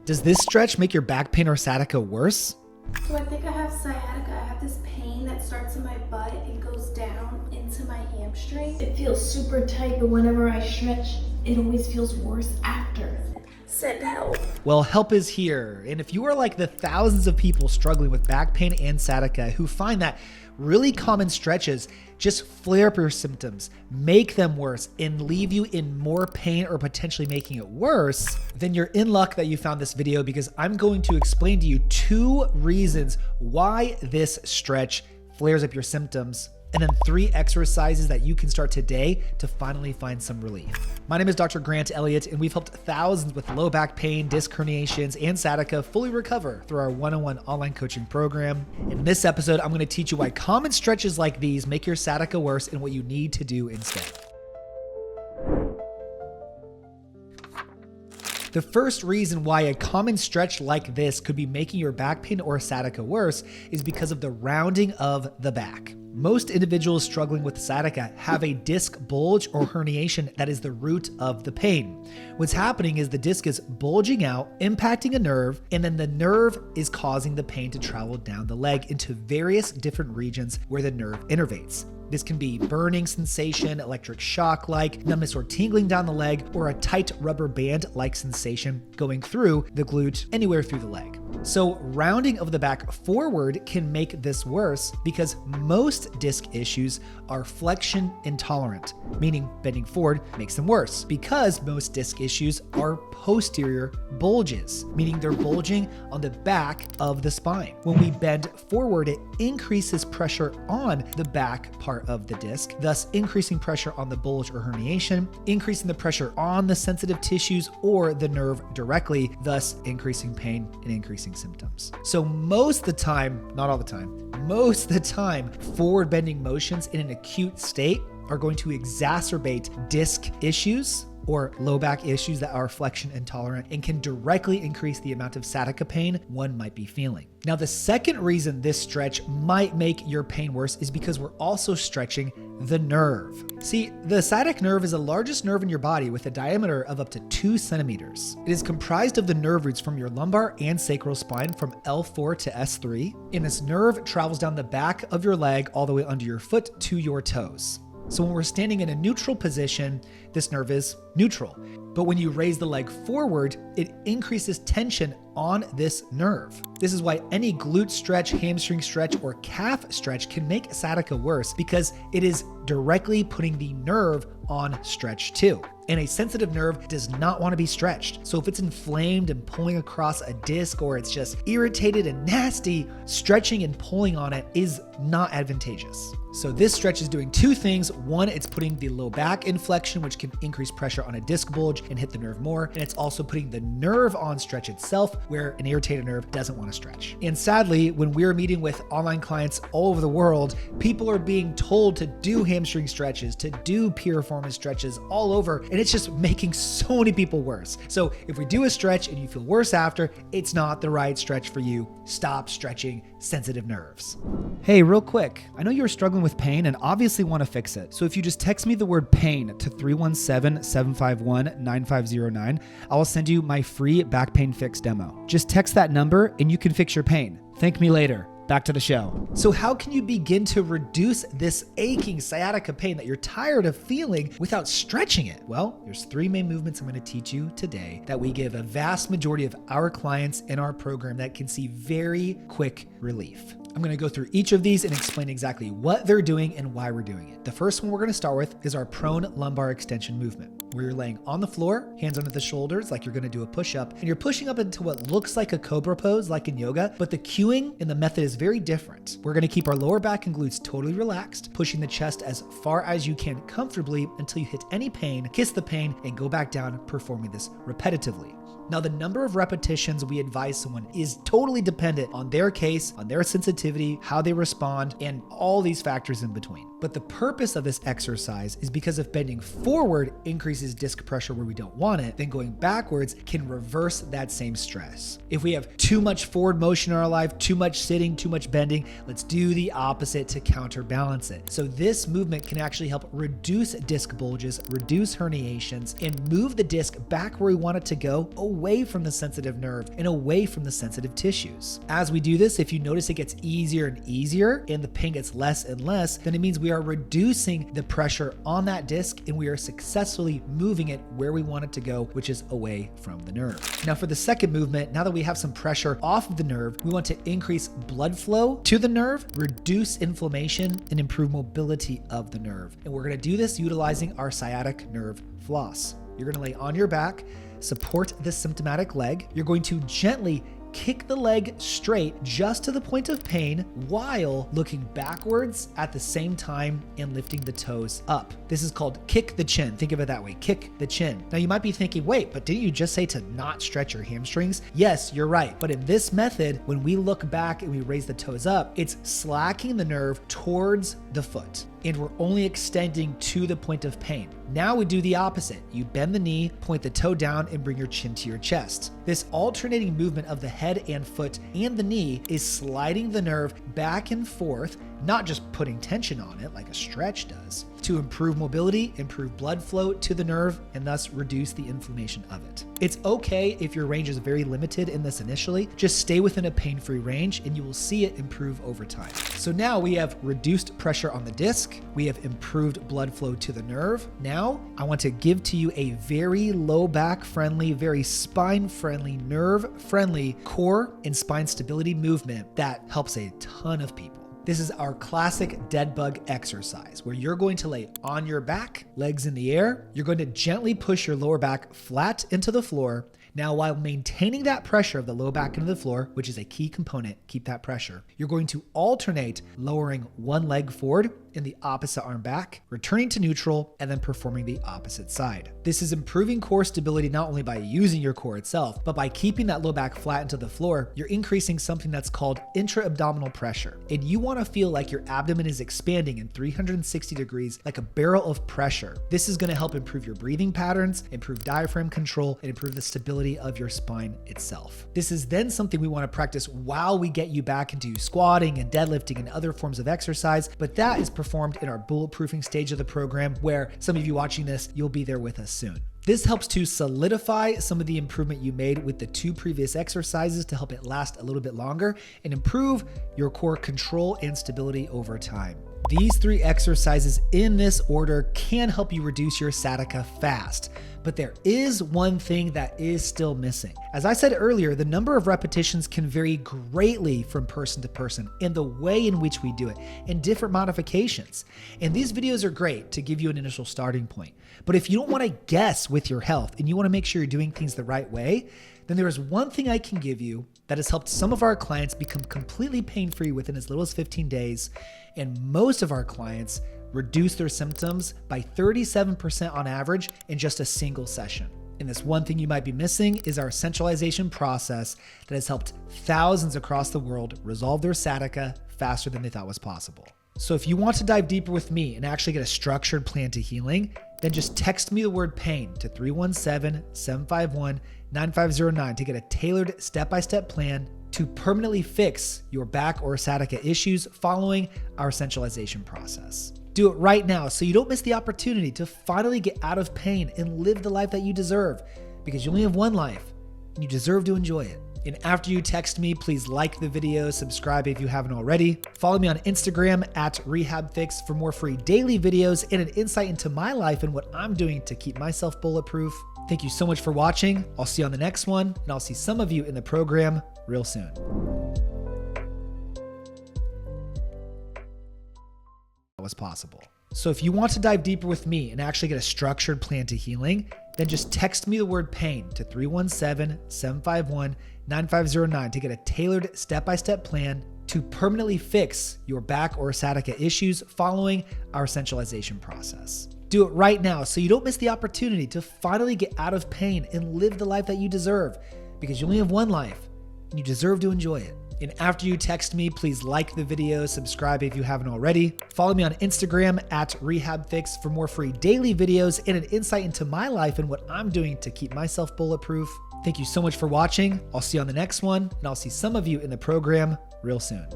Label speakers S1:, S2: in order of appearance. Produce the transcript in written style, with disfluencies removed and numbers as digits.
S1: Does this stretch make your back pain or sciatica worse?
S2: So I think I have sciatica. I have this pain that starts in my butt and goes down into my hamstring. It feels super tight, but whenever I stretch, it always feels worse after. Send help.
S1: Well, help is here. And if you are like the thousands of people struggling with back pain and sciatica who find that really common stretches just flare up your symptoms, make them worse, and leave you in more pain or potentially making it worse, then you're in luck that you found this video, because I'm going to explain to you 2 reasons why this stretch flares up your symptoms, and then 3 exercises that you can start today to finally find some relief. My name is Dr. Grant Elliott, and we've helped thousands with low back pain, disc herniations, and sciatica fully recover through our one-on-one online coaching program. In this episode, I'm going to teach you why common stretches like these make your sciatica worse and what you need to do instead. The first reason why a common stretch like this could be making your back pain or sciatica worse is because of the rounding of the back. Most individuals struggling with sciatica have a disc bulge or herniation that is the root of the pain. What's happening is the disc is bulging out, impacting a nerve, and then the nerve is causing the pain to travel down the leg into various different regions where the nerve innervates. This can be burning sensation, electric shock-like, numbness or tingling down the leg, or a tight rubber band-like sensation going through the glute, anywhere through the leg. So rounding of the back forward can make this worse because most disc issues are flexion intolerant, meaning bending forward makes them worse, because most disc issues are posterior bulges, meaning they're bulging on the back of the spine. When we bend forward, it increases pressure on the back part of the disc, thus increasing pressure on the bulge or herniation, increasing the pressure on the sensitive tissues or the nerve directly, thus increasing pain and increasing symptoms. So most of the time, not all the time, most of the time, forward bending motions in an acute state are going to exacerbate disc issues or low back issues that are flexion intolerant and can directly increase the amount of sciatica pain one might be feeling. Now, the second reason this stretch might make your pain worse is because we're also stretching the nerve. See, the sciatic nerve is the largest nerve in your body with a diameter of up to 2 centimeters. It is comprised of the nerve roots from your lumbar and sacral spine from L4 to S3, and this nerve travels down the back of your leg all the way under your foot to your toes. So when we're standing in a neutral position, this nerve is neutral. But when you raise the leg forward, it increases tension on this nerve. This is why any glute stretch, hamstring stretch, or calf stretch can make sciatica worse, because it is directly putting the nerve on stretch too. And a sensitive nerve does not want to be stretched. So if it's inflamed and pulling across a disc, or it's just irritated and nasty, stretching and pulling on it is not advantageous. So this stretch is doing 2 things. One, it's putting the low back in flexion, which can increase pressure on a disc bulge and hit the nerve more. And it's also putting the nerve on stretch itself, where an irritated nerve doesn't want to stretch. And sadly, when we're meeting with online clients all over the world, people are being told to do hamstring stretches, to do piriformis stretches all over, and it's just making so many people worse. So if we do a stretch and you feel worse after, it's not the right stretch for you. Stop stretching sensitive nerves. Hey, real quick, I know you're struggling with pain and obviously want to fix it. So if you just text me the word pain to 317-751-9509, I will send you my free back pain fix demo. Just text that number and you can fix your pain. Thank me later. Back to the show. So how can you begin to reduce this aching sciatica pain that you're tired of feeling without stretching it? Well, there's 3 main movements I'm going to teach you today that we give a vast majority of our clients in our program that can see very quick relief. I'm going to go through each of these and explain exactly what they're doing and why we're doing it. The first one we're going to start with is our prone lumbar extension movement, where you're laying on the floor, hands under the shoulders like you're going to do a push-up, and you're pushing up into what looks like a cobra pose like in yoga, but the cueing and the method is very different. We're going to keep our lower back and glutes totally relaxed, pushing the chest as far as you can comfortably until you hit any pain, kiss the pain, and go back down, performing this repetitively. Now, the number of repetitions we advise someone is totally dependent on their case, on their sensitivity, how they respond, and all these factors in between. But the purpose of this exercise is because if bending forward increases disc pressure where we don't want it, then going backwards can reverse that same stress. If we have too much forward motion in our life, too much sitting, too much bending, let's do the opposite to counterbalance it. So this movement can actually help reduce disc bulges, reduce herniations, and move the disc back where we want it to go, away from the sensitive nerve and away from the sensitive tissues. As we do this, if you notice it gets easier and easier and the pain gets less and less, then it means we are reducing the pressure on that disc and we are successfully moving it where we want it to go, which is away from the nerve. Now for the second movement, now that we have some pressure off of the nerve, we want to increase blood flow to the nerve, reduce inflammation, and improve mobility of the nerve. And we're going to do this utilizing our sciatic nerve floss. You're going to lay on your back, support the symptomatic leg. You're going to gently kick the leg straight just to the point of pain while looking backwards at the same time and lifting the toes up. This is called kick the chin. Think of it that way, kick the chin. Now you might be thinking, wait, but didn't you just say to not stretch your hamstrings? Yes, you're right. But in this method, when we look back and we raise the toes up, it's slacking the nerve towards the foot. And we're only extending to the point of pain. Now we do the opposite. You bend the knee, point the toe down, and bring your chin to your chest. This alternating movement of the head and foot and the knee is sliding the nerve back and forth, not just putting tension on it like a stretch does, to improve mobility, improve blood flow to the nerve, and thus reduce the inflammation of it. It's okay if your range is very limited in this initially. Just stay within a pain-free range and you will see it improve over time. So now we have reduced pressure on the disc. We have improved blood flow to the nerve. Now I want to give to you a very low back friendly, very spine friendly, nerve friendly core and spine stability movement that helps a ton of people. This is our classic dead bug exercise where you're going to lay on your back, legs in the air. You're going to gently push your lower back flat into the floor. Now, while maintaining that pressure of the low back into the floor, which is a key component, keep that pressure, you're going to alternate lowering one leg forward and the opposite arm back, returning to neutral, and then performing the opposite side. This is improving core stability not only by using your core itself, but by keeping that low back flat into the floor, you're increasing something that's called intra-abdominal pressure. And you want to feel like your abdomen is expanding in 360 degrees like a barrel of pressure. This is going to help improve your breathing patterns, improve diaphragm control, and improve the stability of your spine itself. This is then something we want to practice while we get you back into squatting and deadlifting and other forms of exercise, but that is performed in our bulletproofing stage of the program, where some of you watching this, you'll be there with us soon. This helps to solidify some of the improvement you made with the two previous exercises to help it last a little bit longer and improve your core control and stability over time. These three exercises in this order can help you reduce your sciatica fast, but there is one thing that is still missing. As I said earlier, the number of repetitions can vary greatly from person to person and the way in which we do it and different modifications. And these videos are great to give you an initial starting point. But if you don't want to guess with your health and you want to make sure you're doing things the right way, then there is one thing I can give you that has helped some of our clients become completely pain-free within as little as 15 days, and most of our clients reduce their symptoms by 37% on average in just a single session. And this one thing you might be missing is our centralization process that has helped thousands across the world resolve their sciatica faster than they thought was possible. So if you want to dive deeper with me and actually get a structured plan to healing, then just text me the word pain to 317-751-9509 to get a tailored step-by-step plan to permanently fix your back or sciatica issues following our centralization process. Do it right now so you don't miss the opportunity to finally get out of pain and live the life that you deserve, because you only have one life and you deserve to enjoy it. And after you text me, please like the video, subscribe if you haven't already. Follow me on Instagram at RehabFix for more free daily videos and an insight into my life and what I'm doing to keep myself bulletproof. Thank you so much for watching. I'll see you on the next one, and I'll see some of you in the program real soon. That was possible. So if you want to dive deeper with me and actually get a structured plan to healing, then just text me the word pain to 317-751-9509 to get a tailored step-by-step plan to permanently fix your back or sciatica issues following our centralization process. Do it right now so you don't miss the opportunity to finally get out of pain and live the life that you deserve, because you only have one life and you deserve to enjoy it. And after you text me, please like the video, subscribe if you haven't already. Follow me on Instagram at RehabFix for more free daily videos and an insight into my life and what I'm doing to keep myself bulletproof. Thank you so much for watching. I'll see you on the next one, and I'll see some of you in the program real soon.